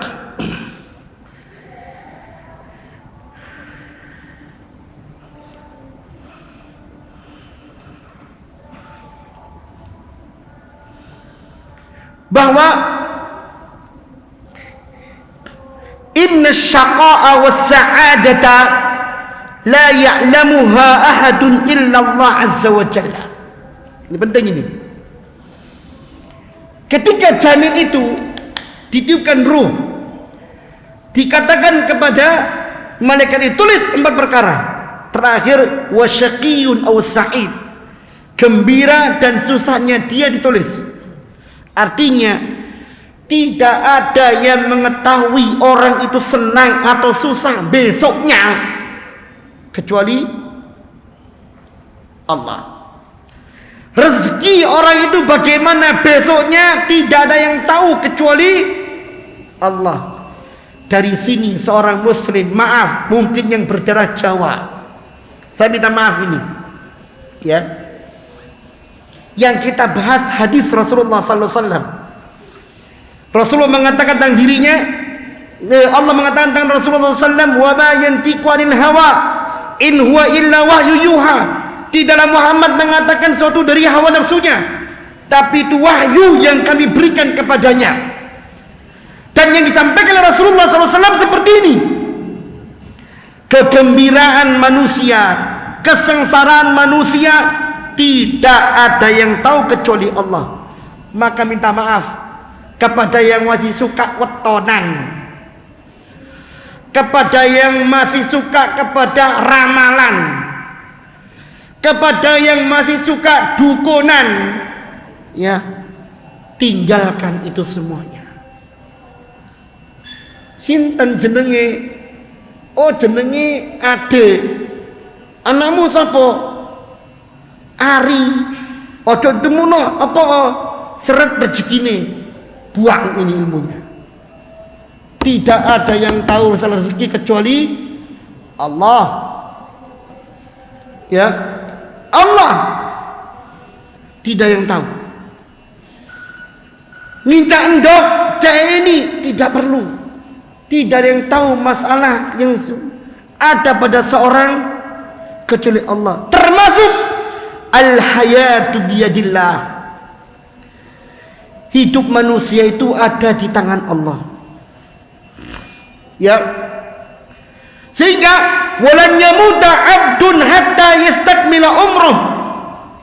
bahwa inna syaqa'a was sa'adata la ya'lamuha ahadun illa Allah azza wa jalla. Ini penting ini. Ketika janin itu ditiupkan ruh, dikatakan kepada malaikat itu, tulis 4 perkara. Terakhir, wasyaqiyun aw sa'id, gembira dan susahnya dia ditulis. Artinya tidak ada yang mengetahui orang itu senang atau susah besoknya kecuali Allah. Rezeki orang itu bagaimana besoknya tidak ada yang tahu kecuali Allah. Dari sini seorang muslim, maaf mungkin yang berdarah Jawa, saya minta maaf ini ya, yang kita bahas hadis Rasulullah sallallahu alaihi wasallam. Rasulullah mengatakan tentang dirinya, Allah mengatakan tentang Rasulullah sallallahu alaihi wasallam, wa ma yantiqu anil hawa in huwa illa wahyu yuha. Tidaklah Muhammad mengatakan sesuatu dari hawa nafsunya, tapi itu wahyu yang kami berikan kepadanya. Dan yang disampaikan oleh Rasulullah SAW seperti ini: kegembiraan manusia, kesengsaraan manusia tidak ada yang tahu kecuali Allah. Maka minta maaf kepada yang masih suka wetonan, kepada yang masih suka kepada ramalan, kepada yang masih suka dukunan, ya, tinggalkan itu semuanya. Sinten jenenge? Oh, jenenge Ade. Anakmu sapa? Ari. Ojo demono apa seret rezekine. Buang ini ilmunya. Tidak ada yang tahu masalah rezeki kecuali Allah. Ya, Allah. Tidak yang tahu. Minta endok ini tidak perlu. Tidak ada yang tahu masalah yang ada pada seorang kecuali Allah. Termasuk al-hayatu biyadillah. Hidup manusia itu ada di tangan Allah. Ya. Sehingga walan yamuta 'abdun hatta yastakmila umruh.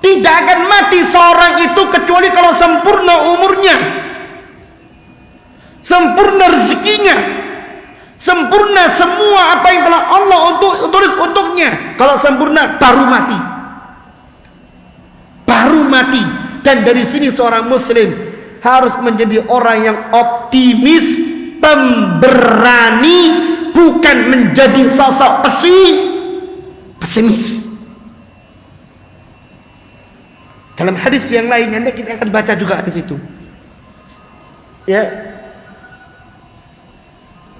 Tidak akan mati seorang itu kecuali kalau sempurna umurnya, sempurna rezekinya, sempurna semua apa yang telah Allah tulis untuknya. Kalau sempurna baru mati. Baru mati. Dan dari sini seorang muslim harus menjadi orang yang optimis, pemberani, bukan menjadi sosok pesimis. Dalam hadis yang lain nanti kita akan baca juga di situ. Ya.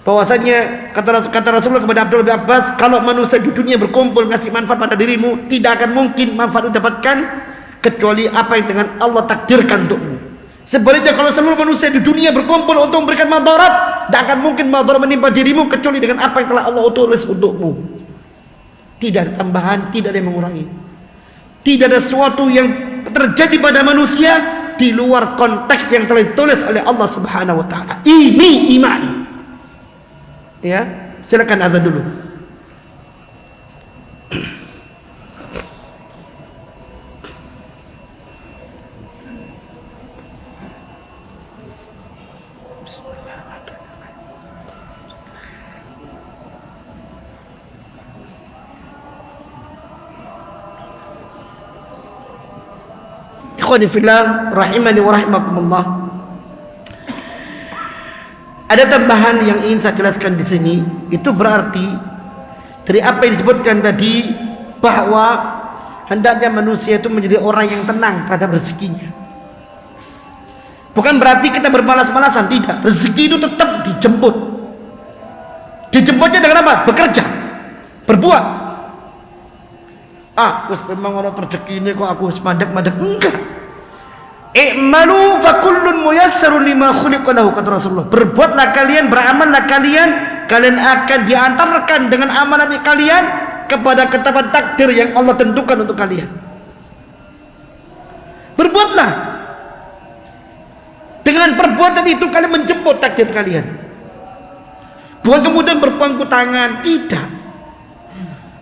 Bahwasanya kata Rasulullah kepada Abdullah bin Abbas, kalau manusia di dunia berkumpul ngasih manfaat pada dirimu, tidak akan mungkin manfaat itu dapatkan kecuali apa yang dengan Allah takdirkan untukmu. Sebaliknya kalau seluruh manusia di dunia berkumpul untuk memberikan madarat, tidak akan mungkin madarat menimpa dirimu kecuali dengan apa yang telah Allah tulis untukmu. Tidak ada tambahan, tidak ada yang mengurangi. Tidak ada sesuatu yang terjadi pada manusia di luar konteks yang telah ditulis oleh Allah Subhanahu wa taala. Ini iman. Ya, silakan azan dulu. Ikhwani fillah rahimani wa rahimakumullah. Ada tambahan yang ingin saya jelaskan di sini. Itu berarti dari apa yang disebutkan tadi, bahwa hendaknya manusia itu menjadi orang yang tenang terhadap rezekinya. Bukan berarti kita bermalas-malasan, tidak. Rezeki itu tetap dijemput. Dijemputnya dengan apa? Bekerja, berbuat. Wis memang orang rezeki ini kok aku wis mandek-mandek. Enggak. I'malu fa kullun muyassarun lima khuliqa lahu, kata Rasulullah. Berbuatlah kalian, beramallah kalian, kalian akan diantarkan dengan amalan kalian kepada ketetapan takdir yang Allah tentukan untuk kalian. Berbuatlah. Dengan perbuatan itu kalian menjemput takdir kalian. Bukan kemudian berpangku tangan, tidak.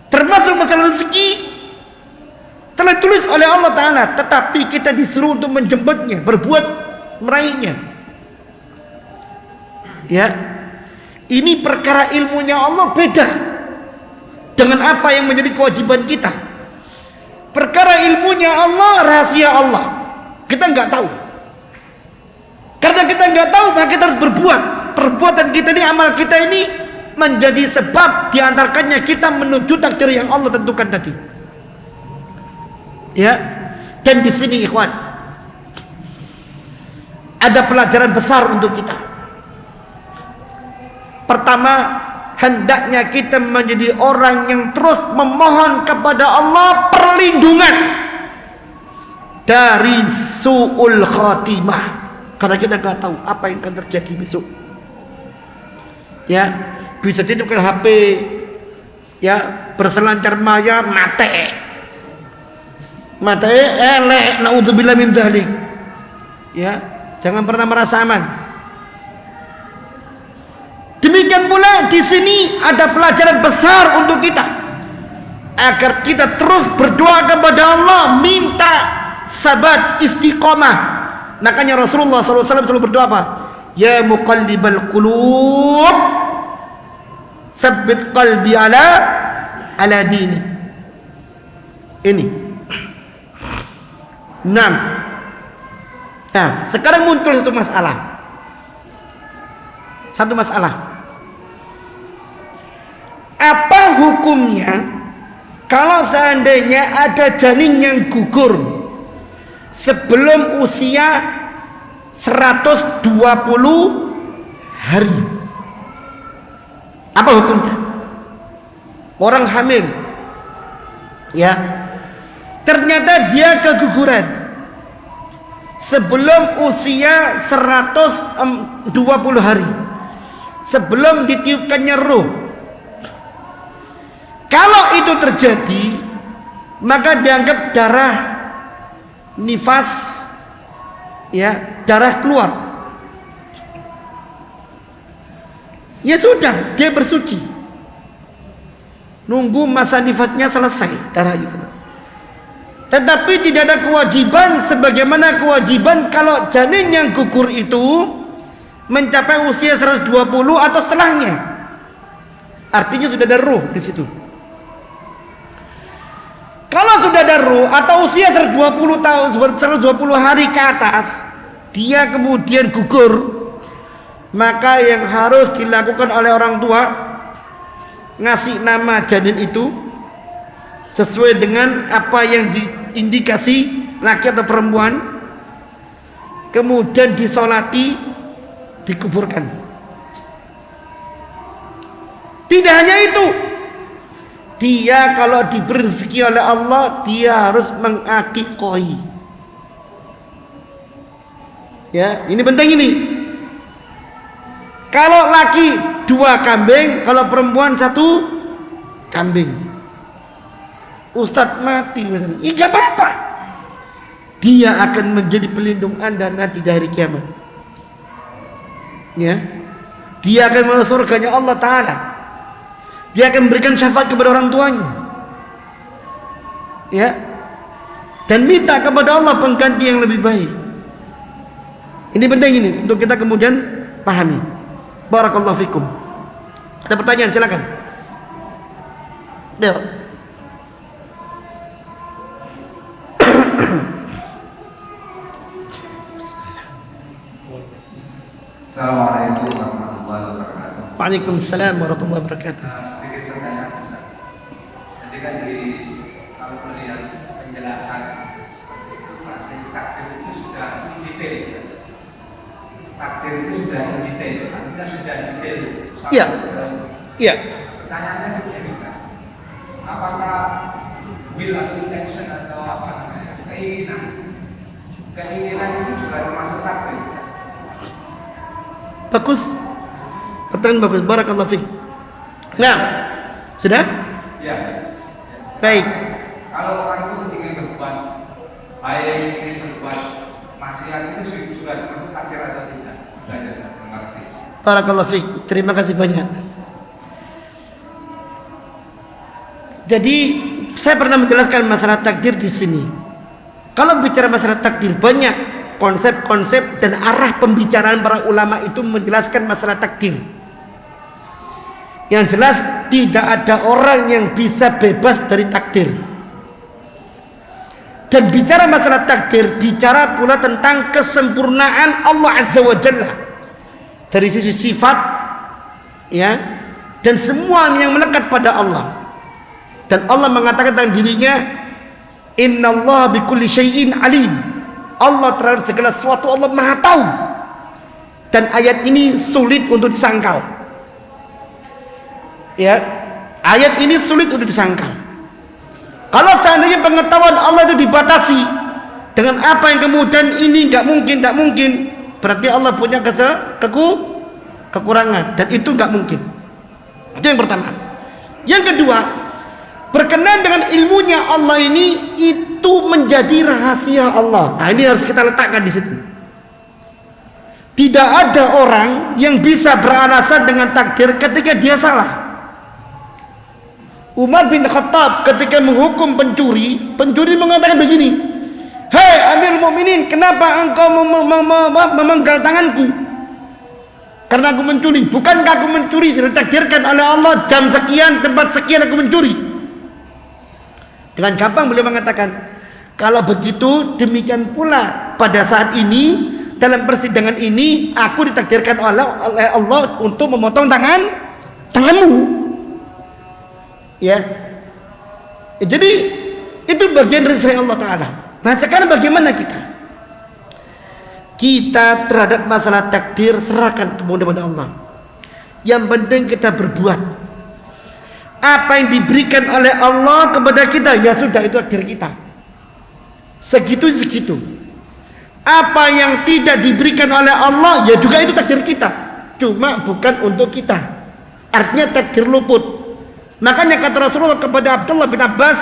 Termasuk masalah rezeki telah tulis oleh Allah Ta'ala, tetapi kita disuruh untuk menjemputnya, berbuat meraihnya. Ya, ini perkara ilmunya Allah beda dengan apa yang menjadi kewajiban kita. Perkara ilmunya Allah, rahasia Allah, kita nggak tahu. Karena kita nggak tahu, maka kita harus berbuat. Perbuatan kita ini, amal kita ini menjadi sebab diantarkannya kita menuju takdir yang Allah tentukan tadi. Ya, dan di sini ikhwan, ada pelajaran besar untuk kita. Pertama, hendaknya kita menjadi orang yang terus memohon kepada Allah perlindungan dari su'ul khatimah, karena kita nggak tahu apa yang akan terjadi besok. Ya, bisa jadi pakai HP, ya, berselancar maya, mate elek, naudzubillah min dzalik. Ya, jangan pernah merasa aman. Demikian pula di sini ada pelajaran besar untuk kita, agar kita terus berdoa kepada Allah, minta sabat istiqomah. Makanya Rasulullah SAW selalu berdoa apa? Ya muqallibal qulub, tsabbit qalbi ala dini. Ini. Nah, sekarang muncul satu masalah. Apa hukumnya kalau seandainya ada janin yang gugur sebelum usia 120 hari? Apa hukumnya? Orang hamil, ya, ternyata dia keguguran sebelum usia 120 hari, sebelum ditiupkannya ruh. Kalau itu terjadi, maka dianggap darah nifas, ya, darah keluar. Ya sudah, dia bersuci, nunggu masa nifasnya selesai, darahnya selesai. Tetapi tidak ada kewajiban sebagaimana kewajiban kalau janin yang gugur itu mencapai usia 120 atau setelahnya. Artinya sudah ada ruh di situ. Kalau sudah ada ruh atau usia 120 tahun, 120 hari ke atas, dia kemudian gugur, maka yang harus dilakukan oleh orang tua, ngasih nama janin itu sesuai dengan apa yang diindikasi, laki atau perempuan, kemudian disolati, dikuburkan. Tidak hanya itu, dia kalau diberi rezeki oleh Allah, dia harus mengakikoi. Ya, ini penting ini. Kalau laki 2 kambing, kalau perempuan 1 kambing. Ustadz mati misalnya, ya gak apa-apa, dia akan menjadi pelindung anda nanti di hari kiamat. Ya, dia akan masuk surganya Allah Ta'ala, dia akan memberikan syafaat kepada orang tuanya, ya, dan minta kepada Allah pengganti yang lebih baik. Ini penting ini untuk kita kemudian pahami. Barakallahu fikum. Ada pertanyaan, silakan. Ya. Assalamualaikum warahmatullahi wabarakatuh. Waalaikumsalam warahmatullahi wabarakatuh. Sedikit pertanyaan Ustaz. Jadi kan kalau melihat penjelasan seperti itu, takdir itu sudah detail, Ustaz. Takdir itu sudah detail, artinya sudah detail. Iya. Iya. Pertanyaannya begini, Ustaz. Apakah will atau intention atau apa namanya, keinginan itu juga termasuk takdir, Ustaz? Bagus, pertanyaan bagus. Barakallahu fiik. Nah, sudah? Ya. Baik. Kalau orang itu ingin berbuat baik, ingin berbuat maksiat, itu juga termasuk takdir atau tidak. Saja Ustaz. Terima kasih. Barakallahu fiik. Terima kasih banyak. Jadi saya pernah menjelaskan masalah takdir di sini. Kalau bicara masalah takdir, banyak konsep-konsep dan arah pembicaraan para ulama itu menjelaskan masalah takdir. Yang jelas tidak ada orang yang bisa bebas dari takdir. Dan bicara masalah takdir, bicara pula tentang kesempurnaan Allah Azza wa Jalla dari sisi sifat, ya, dan semua yang melekat pada Allah. Dan Allah mengatakan tentang dirinya, innallaha bikulli syai'in alim. Allah terhadap segala sesuatu Allah Maha tahu. Dan ayat ini sulit untuk disangkal. Ya, ayat ini sulit untuk disangkal. Kalau seandainya pengetahuan Allah itu dibatasi dengan apa yang kemudian ini nggak mungkin, berarti Allah punya kekurangan, dan itu nggak mungkin. Itu yang pertama. Yang kedua, berkenan dengan ilmunya Allah ini itu menjadi rahasia Allah. Nah, ini harus kita letakkan di situ. Tidak ada orang yang bisa beralasan dengan takdir ketika dia salah. Umar bin Khattab ketika menghukum pencuri mengatakan begini, "Hei Amirul Mukminin, kenapa engkau memenggal tanganku? Karena aku mencuri. Bukankah aku mencuri sudah ditakdirkan oleh Allah jam sekian, tempat sekian aku mencuri?" Dengan gampang beliau mengatakan, kalau begitu demikian pula pada saat ini dalam persidangan ini aku ditakdirkan oleh Allah untuk memotong tanganmu. Ya. Jadi itu bagian dari sayang Allah Ta'ala. Nah sekarang bagaimana kita? Kita terhadap masalah takdir serahkan kepada Allah. Yang penting kita berbuat. Apa yang diberikan oleh Allah kepada kita, ya sudah, itu takdir kita. Segitu. Apa yang tidak diberikan oleh Allah, ya juga itu takdir kita. Cuma bukan untuk kita. Artinya takdir luput. Makanya kata Rasulullah kepada Abdullah bin Abbas,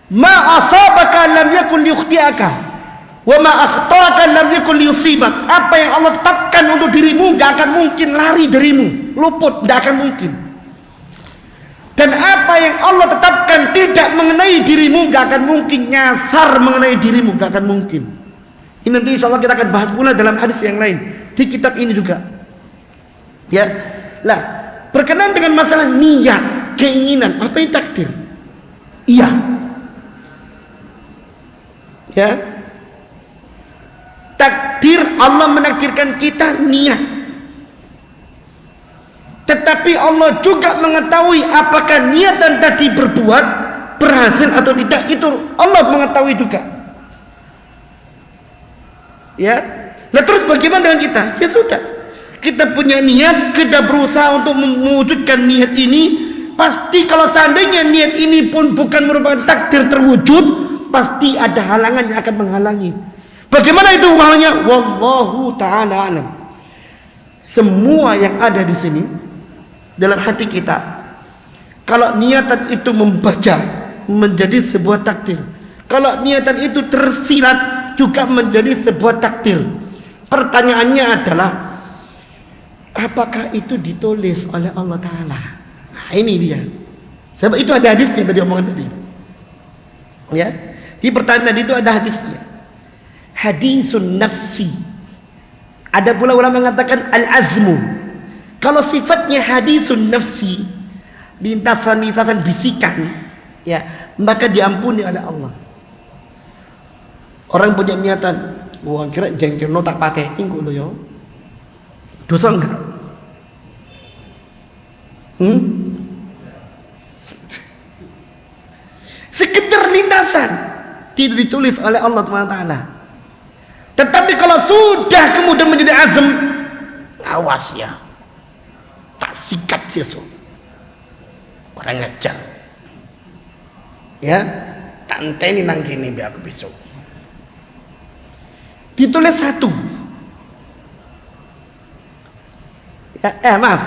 "Ma asabaka lam yakun liyukhti'aka, wa ma akhta'aka lam yakun liyusibak." Apa yang Allah tetapkan untuk dirimu gak akan mungkin lari darimu, luput, gak akan mungkin. Dan apa yang Allah tetapkan tidak mengenai dirimu gak akan mungkin nyasar mengenai dirimu, gak akan mungkin. Ini nanti insya Allah kita akan bahas pula dalam hadis yang lain di kitab ini juga. Ya, lah. Berkenaan dengan masalah niat, keinginan, apa yang takdir? Iya. Ya. Takdir, Allah menakdirkan kita niat. Tetapi Allah juga mengetahui apakah niatan tadi berbuat berhasil atau tidak, itu Allah mengetahui juga. Ya. Nah terus bagaimana dengan kita? Ya sudah. Kita punya niat, kita berusaha untuk mewujudkan niat ini. Pasti kalau seandainya niat ini pun bukan merupakan takdir terwujud, pasti ada halangan yang akan menghalangi. Bagaimana itu halnya? Wallahu ta'ala alam. Semua yang ada di sini dalam hati kita, kalau niatan itu membaca menjadi sebuah takdir, kalau niatan itu tersirat juga menjadi sebuah takdir. Pertanyaannya adalah, apakah itu ditulis oleh Allah Ta'ala? Nah ini dia. Sebab itu ada hadisnya tadi omongan tadi. Ya, di pertanyaan tadi itu ada hadisnya. Hadisun nafsi. Ada pula ulama mengatakan al-azmu. Kalau sifatnya hadisun nafsi, lintasan-lintasan bisikan, ya, maka diampuni oleh Allah. Orang punya niatan, wah kira jengkel no tak pateni kok lho ya. Dosa enggak? Sekedar lintasan tidak ditulis oleh Allah Taala. Tetapi kalau sudah kemudian menjadi azam, awas ya, tak sikat sesuk orang ngajar ya, tak enteni nang kene biar aku besok. Ditulis satu ya, maaf,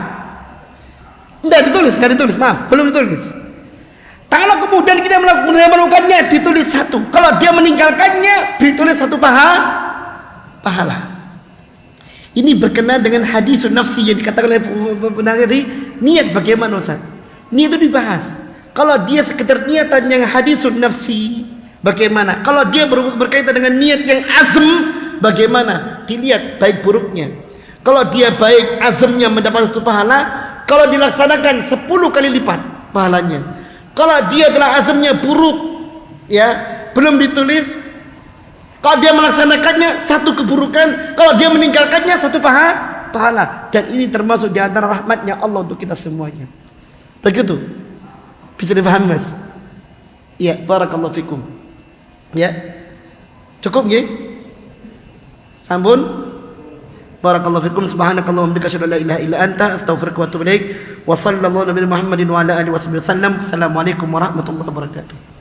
enggak ditulis, maaf, belum ditulis. Kalau kemudian kita melakukannya, ditulis satu. Kalau dia meninggalkannya, ditulis satu pahala. Ini berkenaan dengan hadisun nafsi yang dikatakan oleh penanya tadi. Niat bagaimana Ustaz? Niat itu dibahas. Kalau dia sekedar niatan yang hadisun nafsi, bagaimana? Kalau dia berkaitan dengan niat yang azm, bagaimana? Dilihat baik buruknya. Kalau dia baik azmnya mendapat satu pahala, kalau dilaksanakan 10 kali lipat pahalanya. Kalau dia telah azmnya buruk, ya belum ditulis. Kalau dia melaksanakannya satu keburukan, kalau dia meninggalkannya satu pahala. Dan ini termasuk di antara rahmatnya Allah untuk kita semuanya. Begitu. Bisa difahami Mas? Ya, barakallahu fikum. Ya. Cukup nggih? Sampun? Barakallahu fikum. Subhanakallahumma wa bihamdika asyhadu an la ilaha illa anta astaghfiruka wa atubu ilaik. Wa sallallahu nabi Muhammadin wa ala alihi wasallam. Assalamualaikum warahmatullahi wabarakatuh.